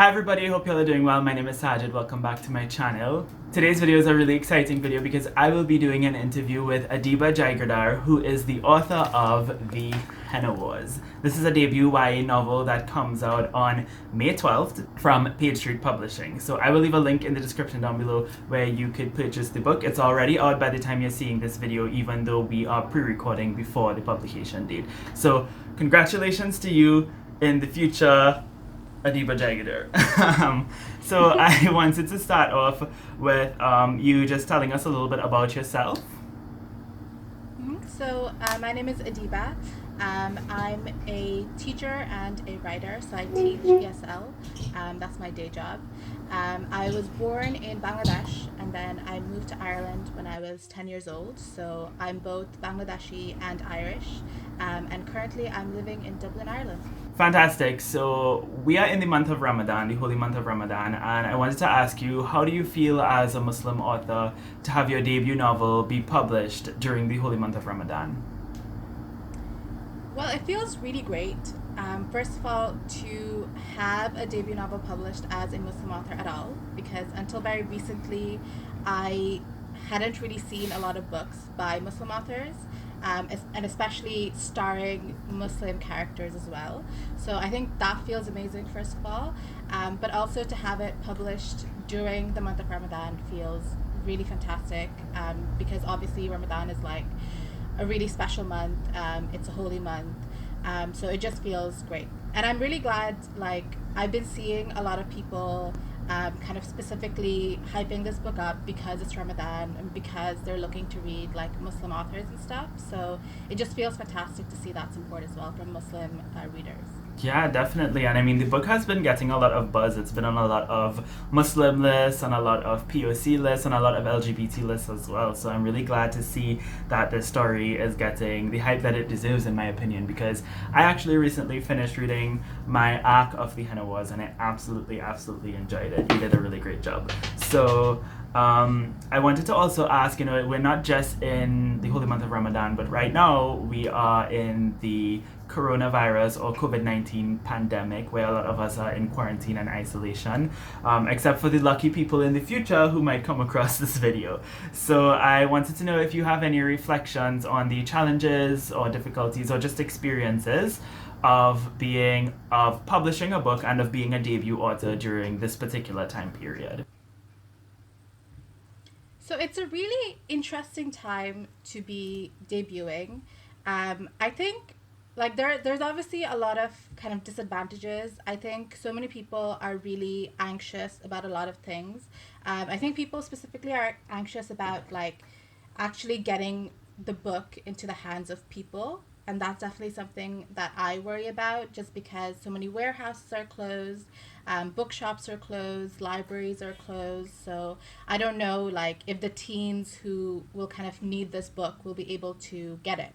Hi everybody, I hope you all are doing well. My name is Saajid, welcome back to my channel. Today's video is a really exciting video because I will be doing an interview with Adiba Jaigirdar, who is the author of The Henna Wars. This is a debut YA novel that comes out on May 12th from Page Street Publishing. So I will leave a link in the description down below where you could purchase the book. It's already out by the time you're seeing this video, even though we are pre-recording before the publication date. So congratulations to you in the future, Adiba Jaigirdar. So I wanted to start off with you just telling us a little bit about yourself. So my name is Adiba. I'm a teacher and a writer, so I teach ESL. That's my day job. I was born in Bangladesh and then I moved to Ireland when I was 10 years old. So I'm both Bangladeshi and Irish. And currently I'm living in Dublin, Ireland. Fantastic. So we are in the month of Ramadan, the holy month of Ramadan, and I wanted to ask you, how do you feel as a Muslim author to have your debut novel be published during the holy month of Ramadan? Well, it feels really great. First of all, to have a debut novel published as a Muslim author at all, because until very recently, I hadn't really seen a lot of books by Muslim authors, and especially starring Muslim characters as well. So I think that feels amazing, first of all, but also to have it published during the month of Ramadan feels really fantastic, because obviously Ramadan is like a really special month. It's a holy month. So it just feels great. And I'm really glad, like, I've been seeing a lot of people kind of specifically hyping this book up because it's Ramadan and because they're looking to read like Muslim authors and stuff. So it just feels fantastic to see that support as well from Muslim readers. Yeah, definitely. And I mean, the book has been getting a lot of buzz. It's been on a lot of Muslim lists and a lot of POC lists and a lot of LGBT lists as well. So I'm really glad to see that this story is getting the hype that it deserves, in my opinion, because I actually recently finished reading my arc of The Henna Wars and I absolutely enjoyed it. You did a really great job. So I wanted to also ask, we're not just in the holy month of Ramadan, but right now we are in the coronavirus or COVID-19 pandemic where a lot of us are in quarantine and isolation, except for the lucky people in the future who might come across this video. So I wanted to know if you have any reflections on the challenges or difficulties or just experiences of publishing a book and of being a debut author during this particular time period. So it's a really interesting time to be debuting. I think like there's obviously a lot of kind of disadvantages. I think so many people are really anxious about a lot of things. I think people specifically are anxious about like actually getting the book into the hands of people. And that's definitely something that I worry about just because so many warehouses are closed, bookshops are closed, libraries are closed. So I don't know like if the teens who will kind of need this book will be able to get it.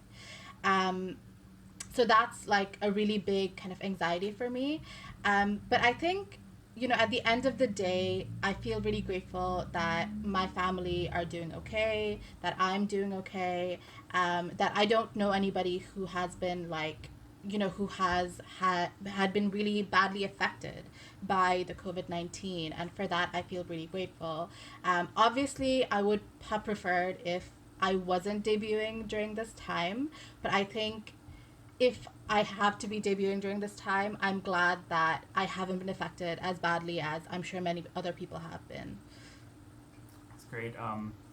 So that's like a really big kind of anxiety for me. But I think, at the end of the day, I feel really grateful that my family are doing okay, that I'm doing okay, that I don't know anybody who has been like, who has had been really badly affected by the COVID-19. And for that, I feel really grateful. Obviously, I would have preferred if I wasn't debuting during this time, but I think if I have to be debuting during this time, I'm glad that I haven't been affected as badly as I'm sure many other people have been. That's great.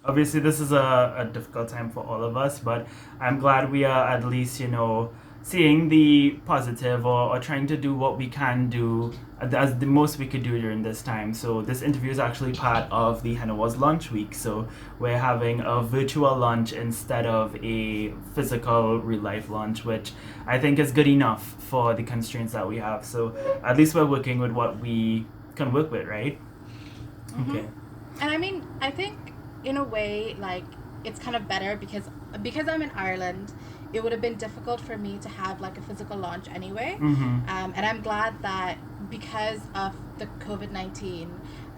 Obviously, this is a difficult time for all of us, but I'm glad we are at least, seeing the positive or trying to do what we can do as the most we could do during this time. So this interview is actually part of the Henna Wars launch week. So we're having a virtual launch instead of a physical real life launch, which I think is good enough for the constraints that we have. So at least we're working with what we can work with, right? Mm-hmm. Okay. And I mean, I think in a way, like, it's kind of better because I'm in Ireland, it would have been difficult for me to have like a physical launch anyway. Mm-hmm. And I'm glad that because of the COVID-19,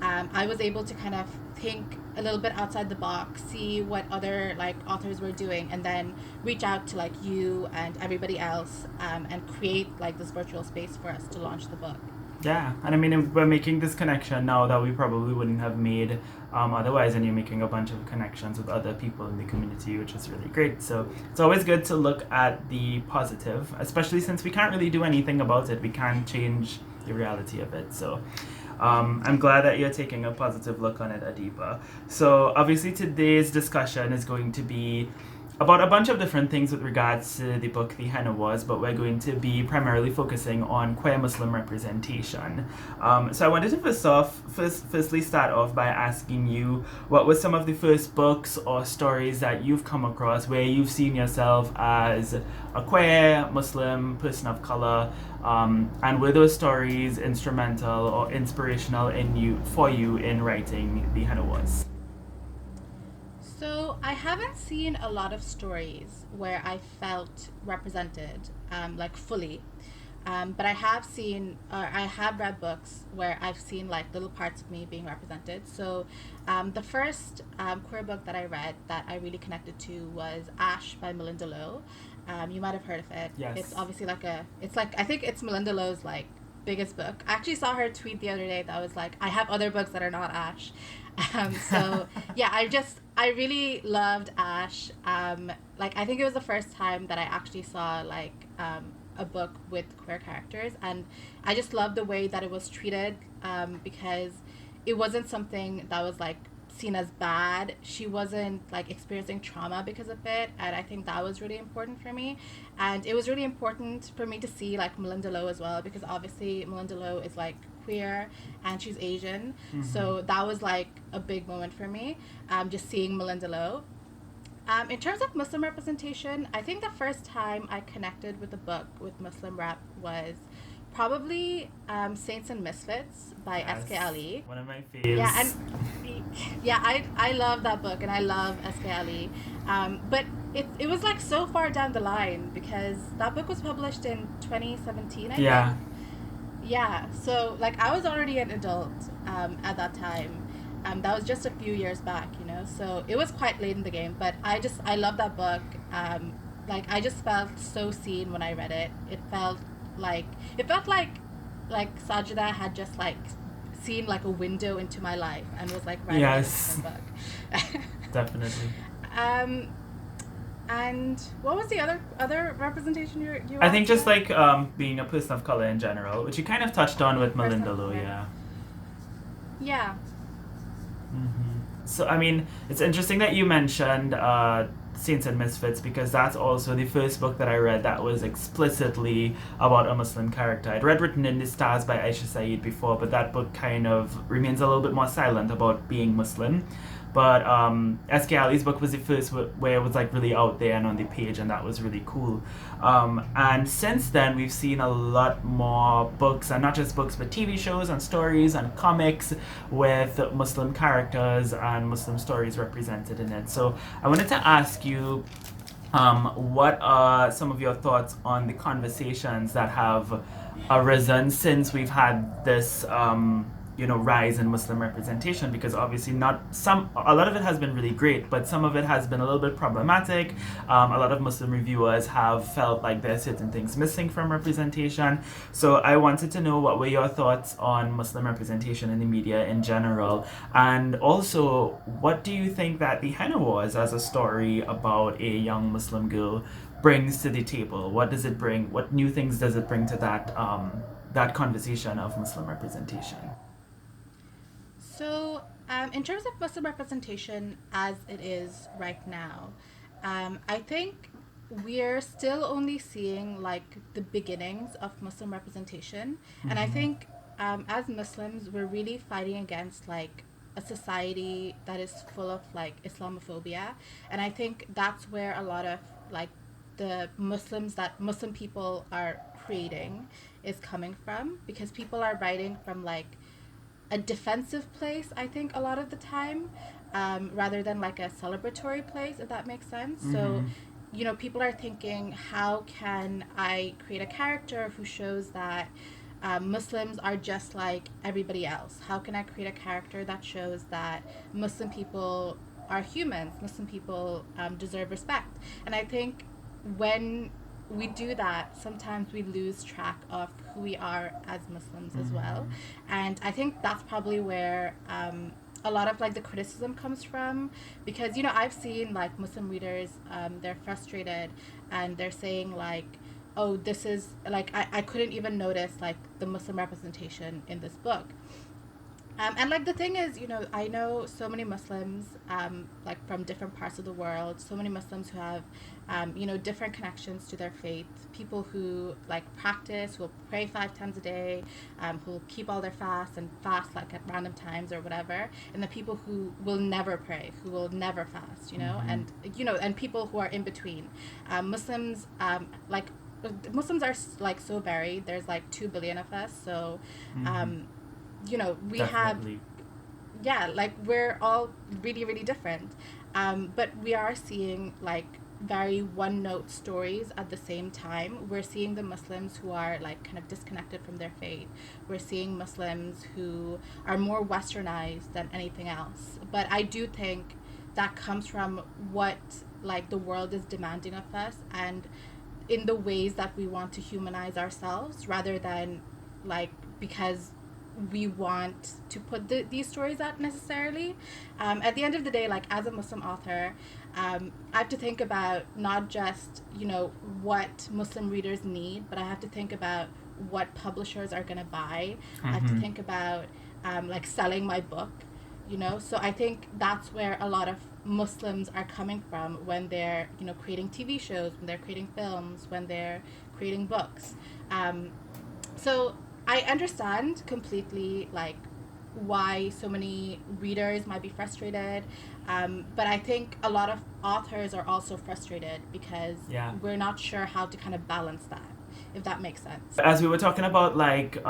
I was able to kind of think a little bit outside the box, see what other like authors were doing, and then reach out to like you and everybody else, and create like this virtual space for us to launch the book. Yeah, and I mean, we're making this connection now that we probably wouldn't have made otherwise, and you're making a bunch of connections with other people in the community, which is really great. So it's always good to look at the positive, especially since we can't really do anything about it. We can't change the reality of it. So I'm glad that you're taking a positive look on it, Adiba. So obviously today's discussion is going to be about a bunch of different things with regards to the book The Henna Wars, but we're going to be primarily focusing on queer Muslim representation. So I wanted to firstly start off by asking you what were some of the first books or stories that you've come across where you've seen yourself as a queer Muslim person of color, and were those stories instrumental or inspirational for you in writing The Henna Wars? So I haven't seen a lot of stories where I felt represented, like fully. But I have read books where I've seen like little parts of me being represented. So the first queer book that I read that I really connected to was Ash by Melinda Lowe. You might have heard of it. Yes. It's obviously I think it's Melinda Lowe's like biggest book. I actually saw her tweet the other day that was like, I have other books that are not Ash. So yeah, I really loved Ash. Like I think it was the first time that I actually saw like a book with queer characters, and I just loved the way that it was treated, because it wasn't something that was like seen as bad. She wasn't like experiencing trauma because of it, and I think that was really important for me. And it was really important for me to see like Melinda Lowe as well, because obviously Melinda Lowe is like queer and she's Asian. So that was like a big moment for me, just seeing Melinda Lowe. In terms of Muslim representation, I think the first time I connected with a book with Muslim rep was probably Saints and Misfits by S.K. Ali. One of my faves. Yeah, and yeah, I love that book and I love S.K. Ali. But it was like so far down the line because that book was published in 2017, I think. Yeah, so like I was already an adult at that time. That was just a few years back, you know. So it was quite late in the game, but I love that book. Like I just felt so seen when I read it. It felt like Sajida had just like seen like a window into my life and was like writing Yes. this book. Definitely. And what was the other representation you I think just asked like being a person of color in general, which you kind of touched on with Melinda Lowe, okay. yeah. Yeah. So I mean, it's interesting that you mentioned Saints and Misfits, because that's also the first book that I read that was explicitly about a Muslim character. I'd read Written in the Stars by Aisha Saeed before, but that book kind of remains a little bit more silent about being Muslim. But S.K. Ali's book was the first where it was like really out there and on the page, and that was really cool. And since then, we've seen a lot more books, and not just books, but TV shows and stories and comics with Muslim characters and Muslim stories represented in it. So I wanted to ask you, what are some of your thoughts on the conversations that have arisen since we've had this rise in Muslim representation? Because obviously a lot of it has been really great, but some of it has been a little bit problematic. A lot of Muslim reviewers have felt like there's certain things missing from representation. So I wanted to know what were your thoughts on Muslim representation in the media in general, and also what do you think that The Henna Wars as a story about a young Muslim girl brings to the table? What does it bring? What new things does it bring to that conversation of Muslim representation? So, in terms of Muslim representation as it is right now, I think we're still only seeing like the beginnings of Muslim representation. And I think as Muslims, we're really fighting against like a society that is full of like Islamophobia. And I think that's where a lot of like the Muslim people are creating is coming from, because people are writing from like a defensive place, I think, a lot of the time, rather than like a celebratory place, if that makes sense. So, people are thinking, how can I create a character who shows that Muslims are just like everybody else? How can I create a character that shows that Muslim people are humans, Muslim people deserve respect? And I think when we do that, sometimes we lose track of who we are as Muslims as well. And I think that's probably where a lot of like the criticism comes from, because I've seen like Muslim readers, they're frustrated and they're saying like, oh, this is like I couldn't even notice like the Muslim representation in this book. And like the thing is, I know so many Muslims, like from different parts of the world, so many Muslims who have, different connections to their faith. People who like practice, who will pray 5 times a day, who will keep all their fasts and fast like at random times or whatever, and the people who will never pray, who will never fast, and people who are in between. Muslims, like Muslims are like so varied. There's like 2 billion of us, so. We Definitely. have, like we're all really, really different. But we are seeing like very one-note stories at the same time. We're seeing the Muslims who are like kind of disconnected from their faith. We're seeing Muslims who are more westernized than anything else. But I do think that comes from what like the world is demanding of us, and in the ways that we want to humanize ourselves, rather than like because we want to put these stories out necessarily. At the end of the day, like as a Muslim author, I have to think about not just what Muslim readers need, but I have to think about what publishers are going to buy. I have to think about like selling my book, so I think that's where a lot of Muslims are coming from when they're creating TV shows, when they're creating films, when they're creating books. So I understand completely like why so many readers might be frustrated, but I think a lot of authors are also frustrated because we're not sure how to kind of balance that, if that makes sense. As we were talking about like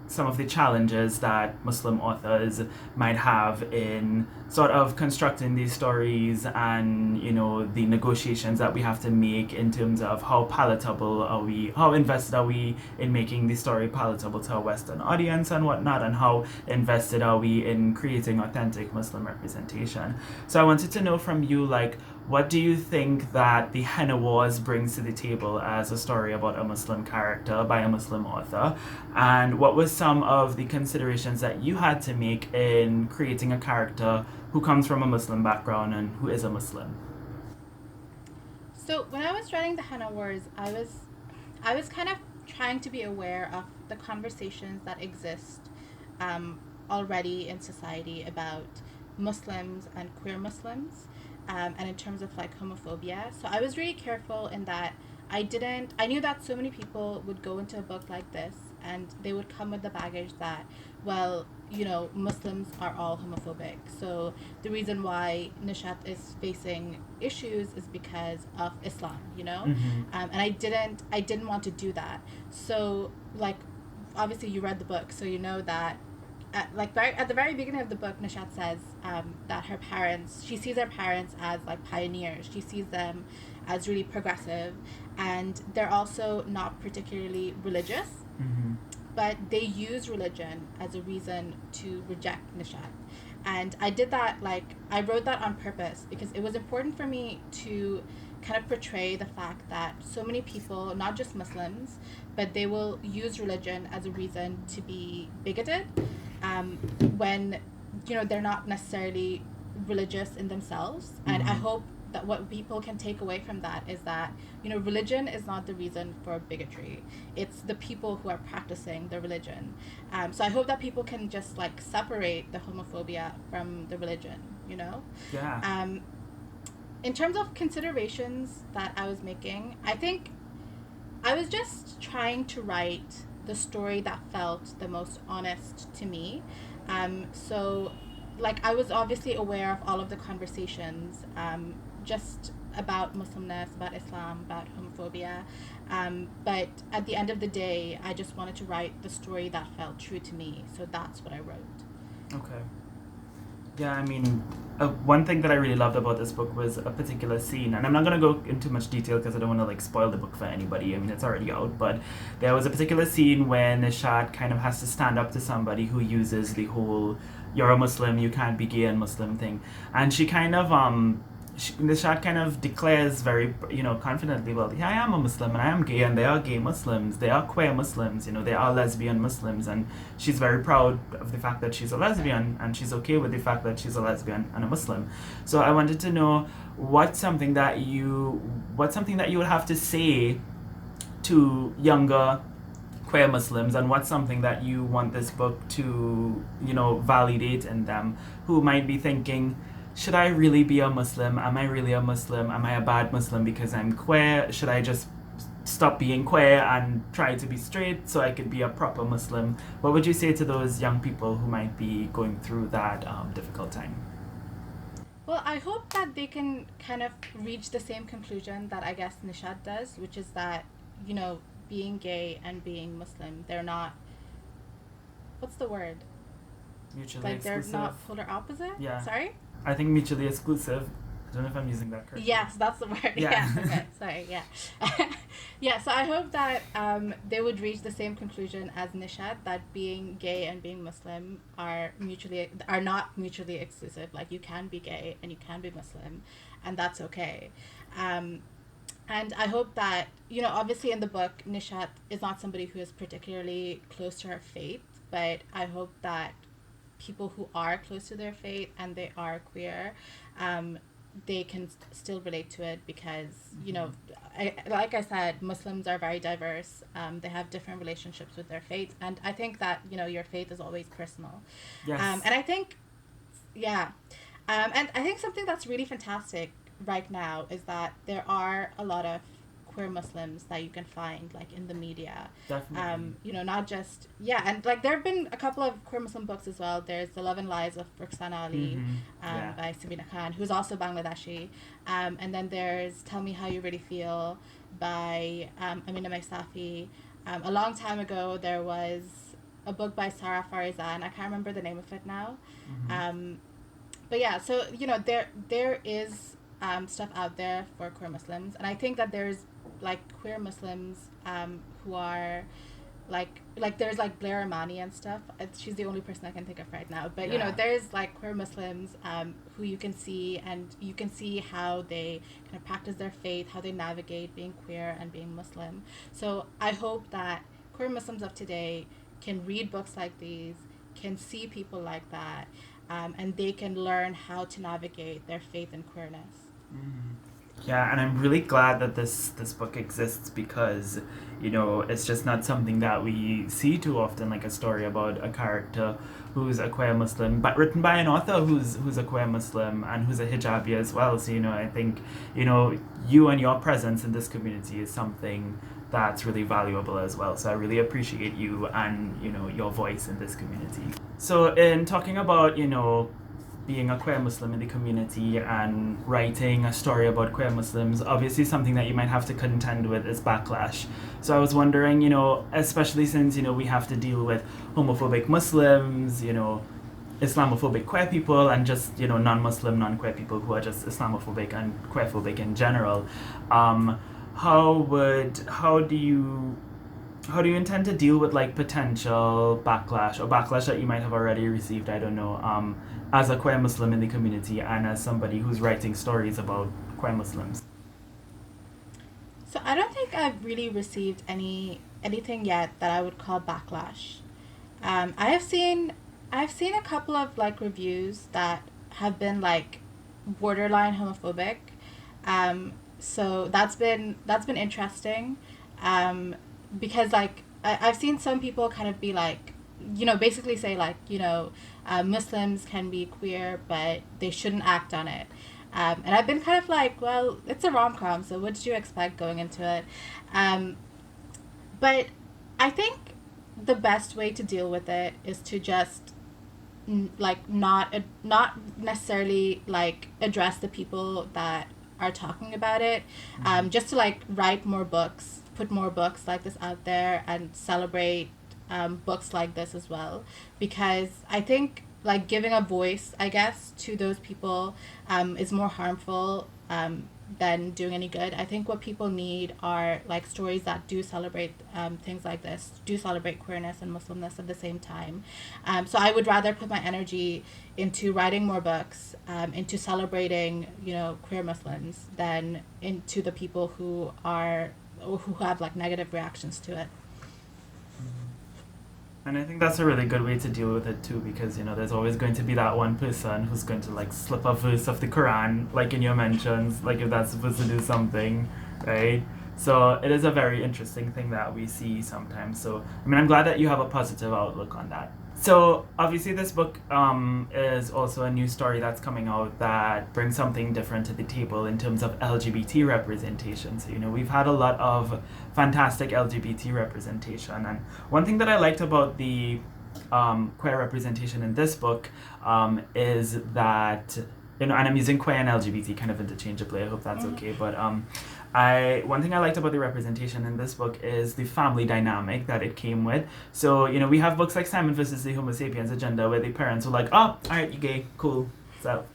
some of the challenges that Muslim authors might have in sort of constructing these stories, and the negotiations that we have to make in terms of how palatable are we, how invested are we in making the story palatable to a Western audience and whatnot, and how invested are we in creating authentic Muslim representation. So I wanted to know from you, like, what do you think that the Henna Wars brings to the table as a story about a Muslim character by a Muslim author? And what were some of the considerations that you had to make in creating a character who comes from a Muslim background and who is a Muslim? So when I was writing the Henna Wars, I was kind of trying to be aware of the conversations that exist already in society about Muslims and queer Muslims. And in terms of like homophobia. So I was really careful in that I knew that so many people would go into a book like this and they would come with the baggage that, well, Muslims are all homophobic. So the reason why Nishat is facing issues is because of Islam, and I didn't want to do that. So like, obviously you read the book, so you know that at the very beginning of the book, Nishat says that she sees her parents as like pioneers. She sees them as really progressive, and they're also not particularly religious, but they use religion as a reason to reject Nishat. And I did that, like, I wrote that on purpose because it was important for me to kind of portray the fact that so many people, not just Muslims, but they will use religion as a reason to be bigoted, when they're not necessarily religious in themselves. And I hope that what people can take away from that is that religion is not the reason for bigotry. It's the people who are practicing the religion. So I hope that people can just like separate the homophobia from the religion. In terms of considerations that I was making, I think I was just trying to write the story that felt the most honest to me. So, like, I was obviously aware of all of the conversations, just about Muslimness, about Islam, about homophobia. But at the end of the day, I just wanted to write the story that felt true to me. So that's what I wrote. Okay. Yeah, I mean, one thing that I really loved about this book was a particular scene, and I'm not going to go into much detail because I don't want to like spoil the book for anybody. I mean, it's already out, but there was a particular scene when Nishat kind of has to stand up to somebody who uses the whole "you're a Muslim, you can't be gay and Muslim" thing, and she kind of Nishat kind of declares very, confidently, well, yeah, I am a Muslim and I am gay, and they are gay Muslims, they are queer Muslims, they are lesbian Muslims, and she's very proud of the fact that she's a lesbian, and she's okay with the fact that she's a lesbian and a Muslim. So I wanted to know what's something that you would have to say to younger queer Muslims, and what's something that you want this book to, validate in them, who might be thinking, should I really be a Muslim? Am I really a Muslim? Am I a bad Muslim because I'm queer? Should I just stop being queer and try to be straight so I could be a proper Muslim? What would you say to those young people who might be going through that difficult time? Well, I hope that they can kind of reach the same conclusion that I guess Nishad does, which is that, being gay and being Muslim, they're not, what's the word? Mutually exclusive. They're not polar opposite? Yeah. Sorry? I think mutually exclusive. I don't know if I'm using that correctly. Yes, that's the word. Yeah. Okay, sorry, yeah. Yeah, so I hope that they would reach the same conclusion as Nishad, that being gay and being Muslim are not mutually exclusive. Like, you can be gay and you can be Muslim, and that's okay. And I hope that, obviously in the book, Nishat is not somebody who is particularly close to her faith, but I hope that people who are close to their faith and they are queer, they can still relate to it, because, like I said, Muslims are very diverse. They have different relationships with their faith. And I think that, your faith is always personal. Yes. And I think, yeah. And I think something that's really fantastic right now is that there are a lot of queer Muslims that you can find, like, in the media. Definitely. Not just, and like there have been a couple of queer Muslim books as well. There's The Love and Lies of Rukhsana Ali, by Sabina Khan, who's also Bangladeshi, and then there's Tell Me How You Really Feel by Amina Maisafi. A long time ago there was a book by Sarah Farizan. I can't remember the name of it now. But yeah, so there is stuff out there for queer Muslims, and I think that there's like queer Muslims who are like there's like Blair Amani and stuff. She's the only person I can think of right now, but there's like queer Muslims who you can see, and you can see how they kind of practice their faith, how they navigate being queer and being Muslim. So I hope that queer Muslims of today can read books like these, can see people like that, and they can learn how to navigate their faith and queerness. Yeah, and I'm really glad that this book exists, because it's just not something that we see too often, like a story about a character who's a queer Muslim, but written by an author who's a queer Muslim and who's a hijabi as well. So I think you and your presence in this community is something that's really valuable as well. So I really appreciate you and your voice in this community. So in talking about being a queer Muslim in the community and writing a story about queer Muslims, obviously something that you might have to contend with is backlash. So I was wondering, especially since, we have to deal with homophobic Muslims, Islamophobic queer people, and just, non-Muslim, non-queer people who are just Islamophobic and queerphobic in general. How do you intend to deal with like potential backlash, or backlash that you might have already received, I don't know, as a queer Muslim in the community and as somebody who's writing stories about queer Muslims? So I don't think I've really received anything yet that I would call backlash. I've seen a couple of like reviews that have been like borderline homophobic. So that's been interesting. Because like I've seen some people kind of be like, basically say like, Muslims can be queer, but they shouldn't act on it. And I've been kind of like, well, it's a rom-com, so what did you expect going into it? But I think the best way to deal with it is to just like not necessarily like address the people that are talking about it, just to like write more books, put more books like this out there, and celebrate books like this as well, because I think like giving a voice, I guess, to those people is more harmful than doing any good. I think what people need are like stories that do celebrate things like this, do celebrate queerness and Muslimness at the same time. So I would rather put my energy into writing more books, into celebrating, you know, queer Muslims than into the people who have like negative reactions to it. And I think that's a really good way to deal with it too, because you know there's always going to be that one person who's going to like slip a verse of the Quran, like in your mentions, like if that's supposed to do something, right? So it is a very interesting thing that we see sometimes. So I mean, I'm glad that you have a positive outlook on that. So obviously this book is also a new story that's coming out that brings something different to the table in terms of LGBT representation. So, you know, we've had a lot of fantastic LGBT representation. And one thing that I liked about the queer representation in this book is that, you know, and I'm using queer and LGBT kind of interchangeably, I hope that's okay, but one thing I liked about the representation in this book is the family dynamic that it came with. So, you know, we have books like Simon versus the Homo sapiens agenda where the parents were like, oh, alright, you gay, cool, so,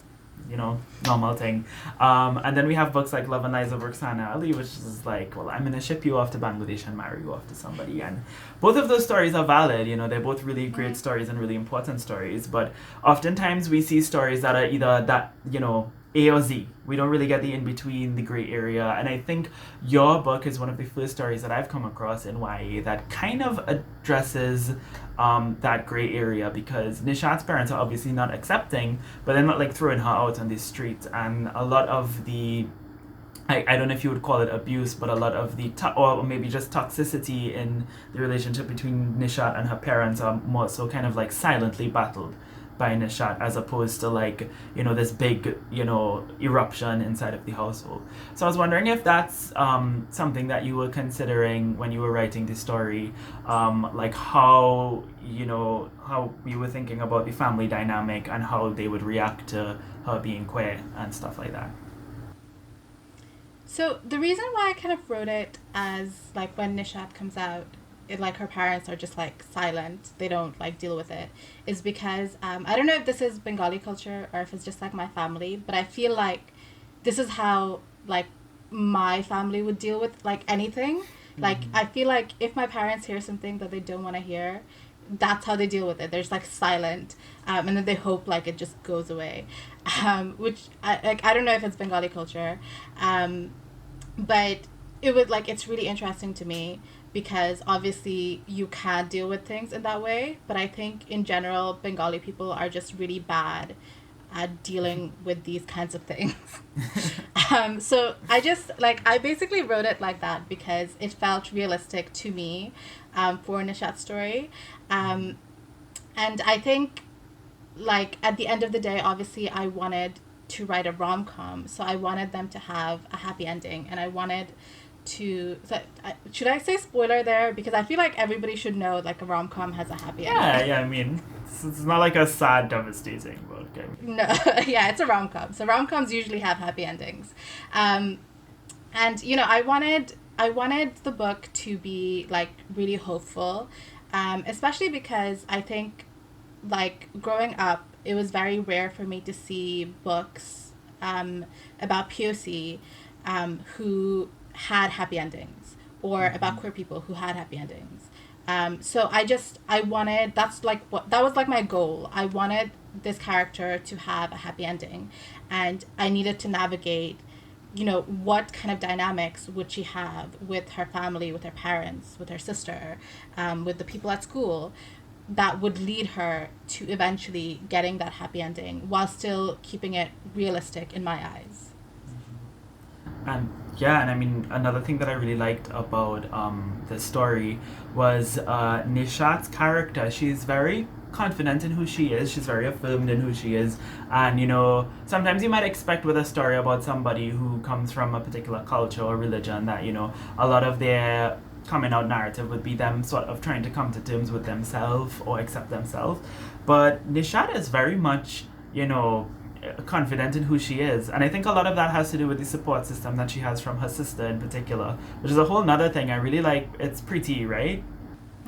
you know, normal thing. And then we have books like Love and Lies of Roxana Ali, which is like, well, I'm gonna ship you off to Bangladesh and marry you off to somebody. And both of those stories are valid, you know, they're both really great stories and really important stories, but oftentimes we see stories that are either that, you know, A or Z. We don't really get the in-between, the gray area. And I think your book is one of the first stories that I've come across in YA that kind of addresses that gray area, because Nishat's parents are obviously not accepting, but they're not like throwing her out on the street. And a lot of the, I don't know if you would call it abuse, but a lot of the, or maybe just toxicity in the relationship between Nishat and her parents are more so kind of like silently battled by Nishat, as opposed to like, you know, this big, you know, eruption inside of the household. So I was wondering if that's something that you were considering when you were writing the story, like how, you know, how you were thinking about the family dynamic and how they would react to her being queer and stuff like that. So the reason why I kind of wrote it as like when Nishat comes out, like her parents are just like silent, they don't like deal with it, is because I don't know if this is Bengali culture or if it's just like my family, but I feel like this is how like my family would deal with like anything. Like I feel like if my parents hear something that they don't want to hear, that's how they deal with it. They're just like silent, and then they hope like it just goes away, which I don't know if it's Bengali culture, but it would like, it's really interesting to me because obviously you can deal with things in that way, but I think in general Bengali people are just really bad at dealing with these kinds of things. So I basically wrote it like that because it felt realistic to me for Nishat's story, and I think like at the end of the day, obviously I wanted to write a rom-com, so I wanted them to have a happy ending, and I wanted should I say spoiler there? Because I feel like everybody should know like a rom-com has a happy ending. Yeah, I mean, it's not like a sad, devastating book. I mean. No, yeah, it's a rom-com. So rom-coms usually have happy endings. And, you know, I wanted the book to be like really hopeful, especially because I think like growing up, it was very rare for me to see books about POC who had happy endings, or about queer people who had happy endings. So I wanted, that was like my goal. I wanted this character to have a happy ending, and I needed to navigate, you know, what kind of dynamics would she have with her family, with her parents, with her sister, with the people at school, that would lead her to eventually getting that happy ending while still keeping it realistic in my eyes. And yeah, and I mean, another thing that I really liked about the story was Nishat's character. She's very confident in who she is. She's very affirmed in who she is. And, you know, sometimes you might expect with a story about somebody who comes from a particular culture or religion that, you know, a lot of their coming out narrative would be them sort of trying to come to terms with themselves or accept themselves. But Nishat is very much, you know, confident in who she is, and I think a lot of that has to do with the support system that she has from her sister in particular, which is a whole nother thing I really like. It's pretty, right?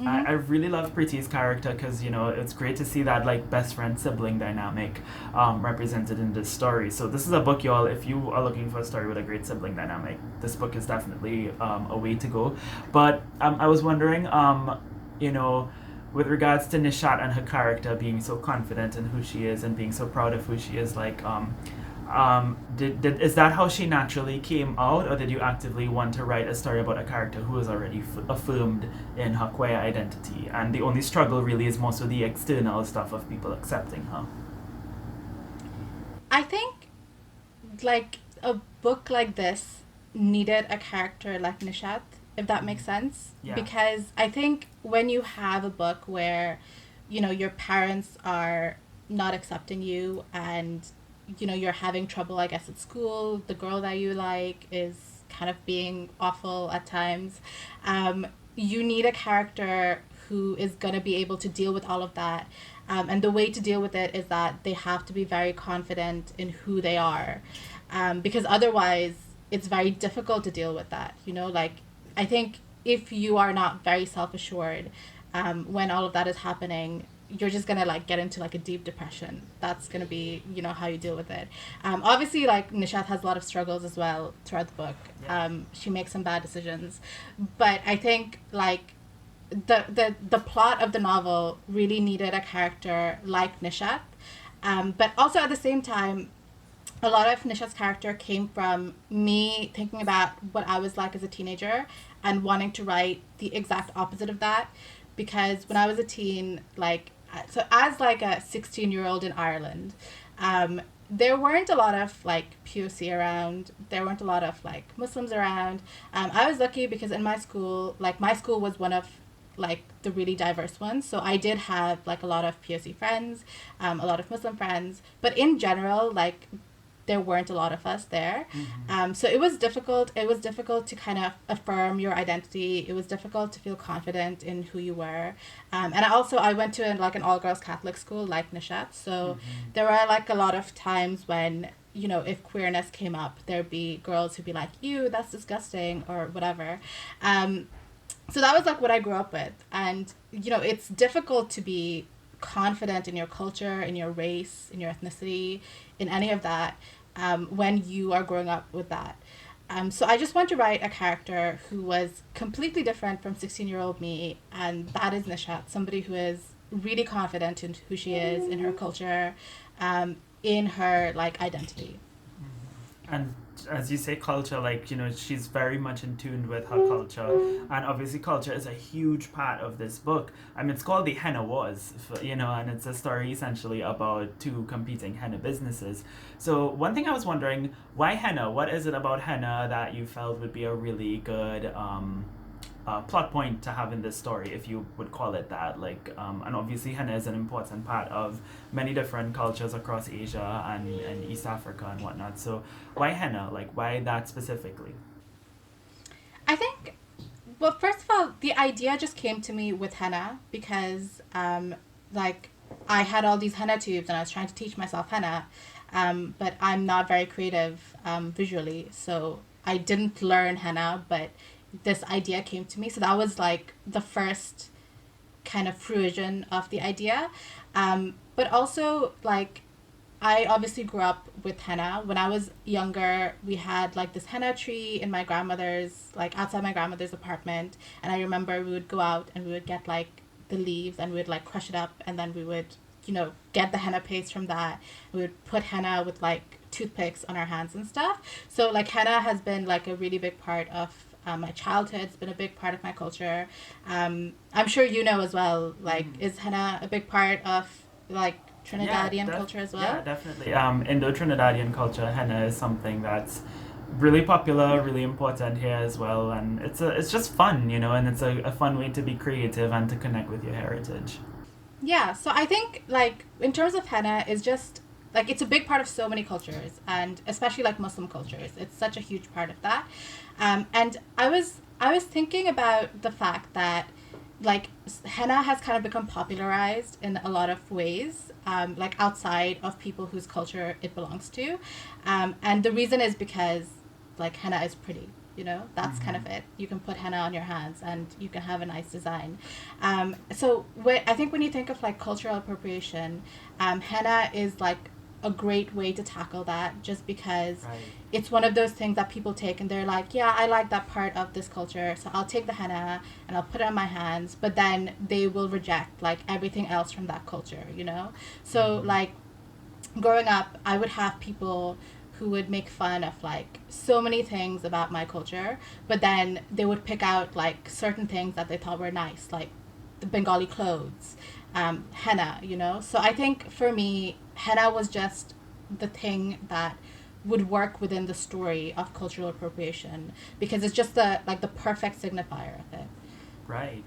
I really love Pretty's character because, you know, it's great to see that, like, best friend sibling dynamic represented in this story. So, this is a book, y'all. If you are looking for a story with a great sibling dynamic, this book is definitely a way to go. But I was wondering, you know, with regards to Nishat and her character being so confident in who she is and being so proud of who she is, like, is that how she naturally came out, or did you actively want to write a story about a character who is already affirmed in her queer identity, and the only struggle really is most of the external stuff of people accepting her? I think like a book like this needed a character like Nishat, if that makes sense. Yeah. Because I think when you have a book where, you know, your parents are not accepting you and, you know, you're having trouble, I guess, at school, the girl that you like is kind of being awful at times, you need a character who is going to be able to deal with all of that. And the way to deal with it is that they have to be very confident in who they are, because otherwise it's very difficult to deal with that. You know, like, I think if you are not very self-assured when all of that is happening, you're just gonna like get into like a deep depression. That's gonna be, you know, how you deal with it. Obviously, like, Nishat has a lot of struggles as well throughout the book. Yeah. She makes some bad decisions, but I think like the plot of the novel really needed a character like Nishat, but also at the same time, a lot of Nishat's character came from me thinking about what I was like as a teenager and wanting to write the exact opposite of that. Because when I was a teen, like, so as like a 16-year-old in Ireland, there weren't a lot of like POC around. There weren't a lot of like Muslims around. I was lucky because in my school, like, my school was one of like the really diverse ones. So I did have like a lot of POC friends, a lot of Muslim friends, but in general, like, there weren't a lot of us there. So it was difficult. It was difficult to kind of affirm your identity. It was difficult to feel confident in who you were. And I went to like an all-girls Catholic school like Nishat. So there were like a lot of times when, you know, if queerness came up, there'd be girls who'd be like, "You, that's disgusting," or whatever. So that was like what I grew up with. And, you know, it's difficult to be confident in your culture, in your race, in your ethnicity, in any of that, when you are growing up with that. So I just want to write a character who was completely different from 16-year-old me, and that is Nishat, somebody who is really confident in who she is, in her culture, in her like identity. And as you say, culture, like, you know, she's very much in tune with her culture, and obviously culture is a huge part of this book. I mean, it's called The Henna Wars, you know, and it's a story essentially about two competing henna businesses. So one thing I was wondering, why henna? What is it about henna that you felt would be a really good plot point to have in this story, if you would call it that? Like, and obviously henna is an important part of many different cultures across Asia and East Africa and whatnot. So why henna? Like, why that specifically? I think, well, first of all, the idea just came to me with henna because, like, I had all these henna tubes and I was trying to teach myself henna, but I'm not very creative visually, so I didn't learn henna, but this idea came to me. So that was like the first kind of fruition of the idea. But also, like, I obviously grew up with henna. When I was younger, we had like this henna tree in my grandmother's, like outside my grandmother's apartment. And I remember we would go out and we would get like the leaves and we would like crush it up, and then we would, you know, get the henna paste from that. We would put henna with like toothpicks on our hands and stuff. So like henna has been like a really big part of my childhood. It's been a big part of my culture. I'm sure you know as well, like, is henna a big part of like Trinidadian culture as well? Yeah, definitely. Indo-Trinidadian culture, henna is something that's really popular, really important here as well, and it's just fun, you know, and it's a fun way to be creative and to connect with your heritage. Yeah, so I think, like, in terms of henna, is just like, it's a big part of so many cultures, and especially like Muslim cultures. It's such a huge part of that. And I was thinking about the fact that, like, henna has kind of become popularized in a lot of ways, like outside of people whose culture it belongs to. And the reason is because, like, henna is pretty. That's kind Mm-hmm. of it. You can put henna on your hands and you can have a nice design. I think when you think of like cultural appropriation, henna is like a great way to tackle that, just because Right. it's one of those things that people take and they're like, yeah, I like that part of this culture, so I'll take the henna and I'll put it on my hands, but then they will reject like everything else from that culture. So Mm-hmm. like growing up, I would have people who would make fun of like so many things about my culture, but then they would pick out like certain things that they thought were nice, like the Bengali clothes, henna. So I think for me, henna was just the thing that would work within the story of cultural appropriation, because it's just the perfect signifier of it. Right.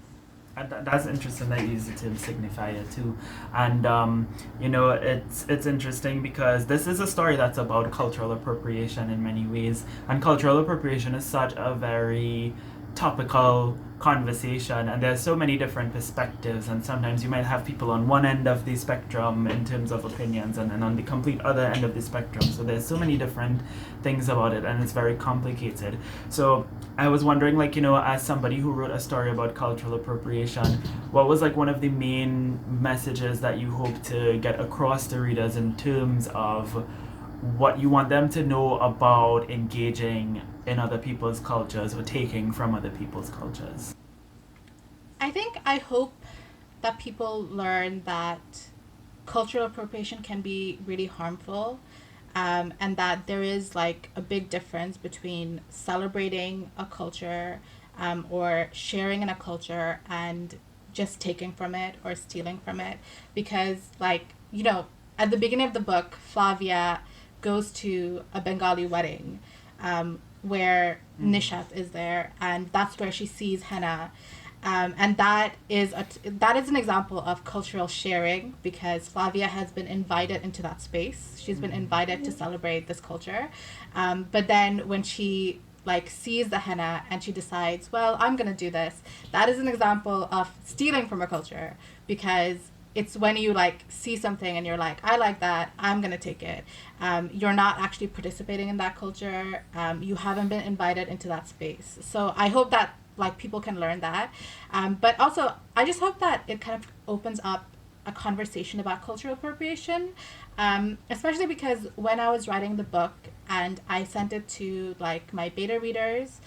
And that's interesting that you use the term signifier too. And it's interesting because this is a story that's about cultural appropriation in many ways, and cultural appropriation is such a very topical conversation, and there's so many different perspectives, and sometimes you might have people on one end of the spectrum in terms of opinions, and then on the complete other end of the spectrum. So there's so many different things about it, and it's very complicated. So I was wondering, like, as somebody who wrote a story about cultural appropriation, what was like one of the main messages that you hope to get across to readers in terms of what you want them to know about engaging in other people's cultures or taking from other people's cultures? I hope that people learn that cultural appropriation can be really harmful, and that there is like a big difference between celebrating a culture, or sharing in a culture, and just taking from it or stealing from it. Because, like, at the beginning of the book, Flavia goes to a Bengali wedding, where Mm. Nishat is there, and that's where she sees henna. And that is an example of cultural sharing, because Flavia has been invited into that space. She's been Mm-hmm. invited to celebrate this culture, but then when she like sees the henna and she decides, well, I'm gonna do this. That is an example of stealing from a culture, because it's when you like see something and you're like, I like that, I'm gonna take it. You're not actually participating in that culture. You haven't been invited into that space. So I hope that like people can learn that. But also, I just hope that it kind of opens up a conversation about cultural appropriation, especially because when I was writing the book and I sent it to like my beta readers,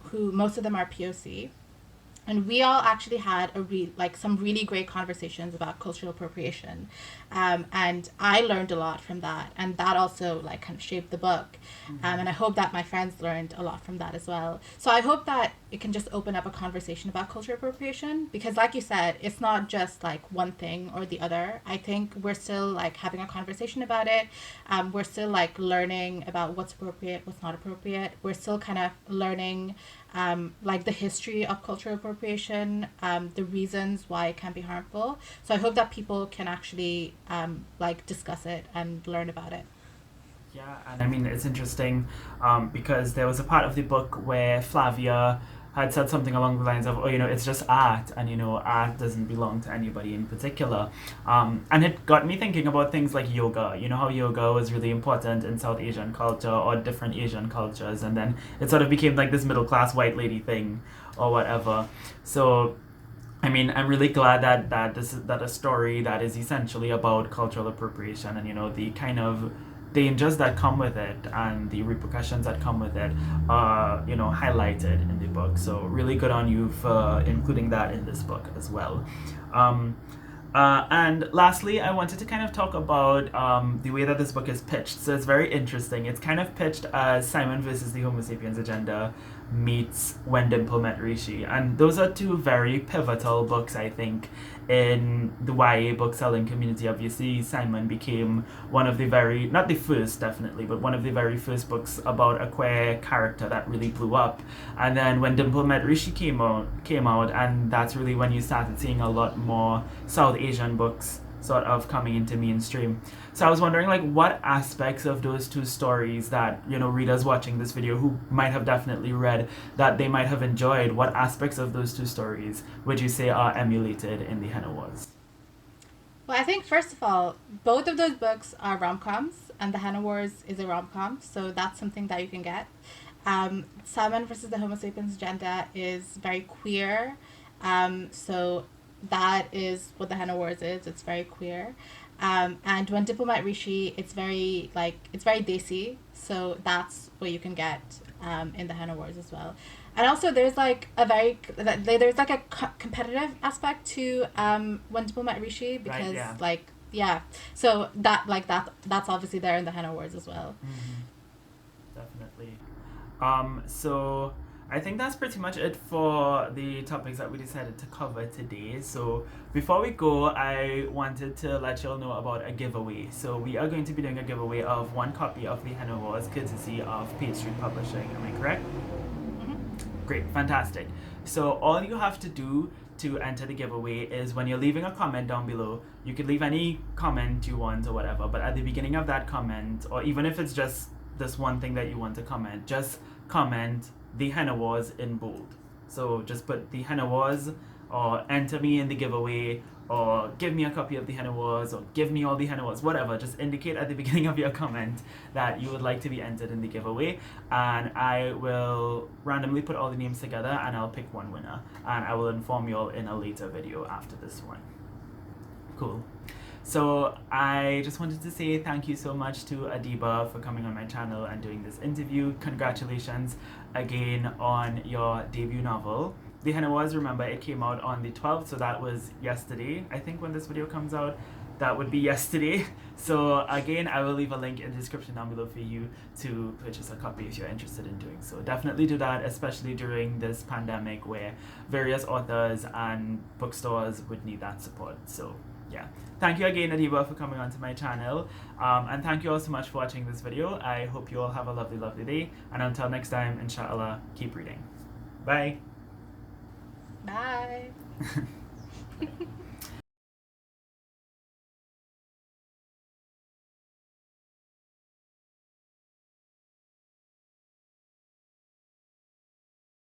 who most of them are POC, and we all actually had some really great conversations about cultural appropriation, and I learned a lot from that, and that also like kind of shaped the book, Mm-hmm. and I hope that my friends learned a lot from that as well. So I hope that it can just open up a conversation about cultural appropriation, because like you said, it's not just like one thing or the other. I think we're still like having a conversation about it. We're still like learning about what's appropriate, what's not appropriate. We're still kind of learning, like the history of cultural appropriation, the reasons why it can be harmful. So I hope that people can actually, like discuss it and learn about it. Yeah, and I mean, it's interesting because there was a part of the book where Flavia had said something along the lines of, oh, it's just art, and, art doesn't belong to anybody in particular. And it got me thinking about things like yoga. You know how yoga was really important in South Asian culture or different Asian cultures, and then it sort of became like this middle class white lady thing or whatever. So I mean, I'm really glad that a story that is essentially about cultural appropriation and the kind of dangers that come with it and the repercussions that come with it are highlighted in the book. So really good on you for including that in this book as well. Um, and lastly, I wanted to kind of talk about the way that this book is pitched. So it's very interesting. It's kind of pitched as Simon versus the Homo sapiens agenda meets When Dimple Met Rishi. And those are two very pivotal books, I think, in the YA book selling community. Obviously, Simon became one of the not the first, definitely, but one of the very first books about a queer character that really blew up. And then When Dimple Met Rishi came out, and that's really when you started seeing a lot more South Asian books sort of coming into mainstream. So I was wondering, like, what aspects of those two stories that readers watching this video who might have definitely read that they might have enjoyed, what aspects of those two stories would you say are emulated in the Henna Wars? Well, I think first of all, both of those books are rom coms, and The Henna Wars is a rom com, so that's something that you can get. Salmon versus the Homo sapiens agenda is very queer. So that is what the Henna Wars is. It's very queer. And when Diplomat Rishi, it's very desi. So that's what you can get in the Henna Wars as well. And also there's like there's like a competitive aspect to when Diplomat Rishi, because so that's obviously there in the Henna Wars as well. Definitely. So I think that's pretty much it for the topics that we decided to cover today. So before we go, I wanted to let you all know about a giveaway. So we are going to be doing a giveaway of 1 copy of the Henna Wars, courtesy of Page Street Publishing. Am I correct? Great, fantastic. So all you have to do to enter the giveaway is, when you're leaving a comment down below, you could leave any comment you want or whatever, but at the beginning of that comment, or even if it's just this one thing that you want to comment, just comment the Henna Wars in bold. So just put the Henna Wars, or enter me in the giveaway, or give me a copy of the Henna Wars, or give me all the Henna Wars, whatever. Just indicate at the beginning of your comment that you would like to be entered in the giveaway, and I will randomly put all the names together and I'll pick one winner, and I will inform you all in a later video after this one. Cool. So I just wanted to say thank you so much to Adiba for coming on my channel and doing this interview. Congratulations again on your debut novel. The Henna Wars, remember, it came out on the 12th, so that was yesterday. I think when this video comes out, that would be yesterday. So again, I will leave a link in the description down below for you to purchase a copy if you're interested in doing so. Definitely do that, especially during this pandemic where various authors and bookstores would need that support. So yeah, thank you again, Adiba, for coming onto my channel, and thank you all so much for watching this video. I hope you all have a lovely day, and until next time, inshallah, keep reading. Bye. Bye.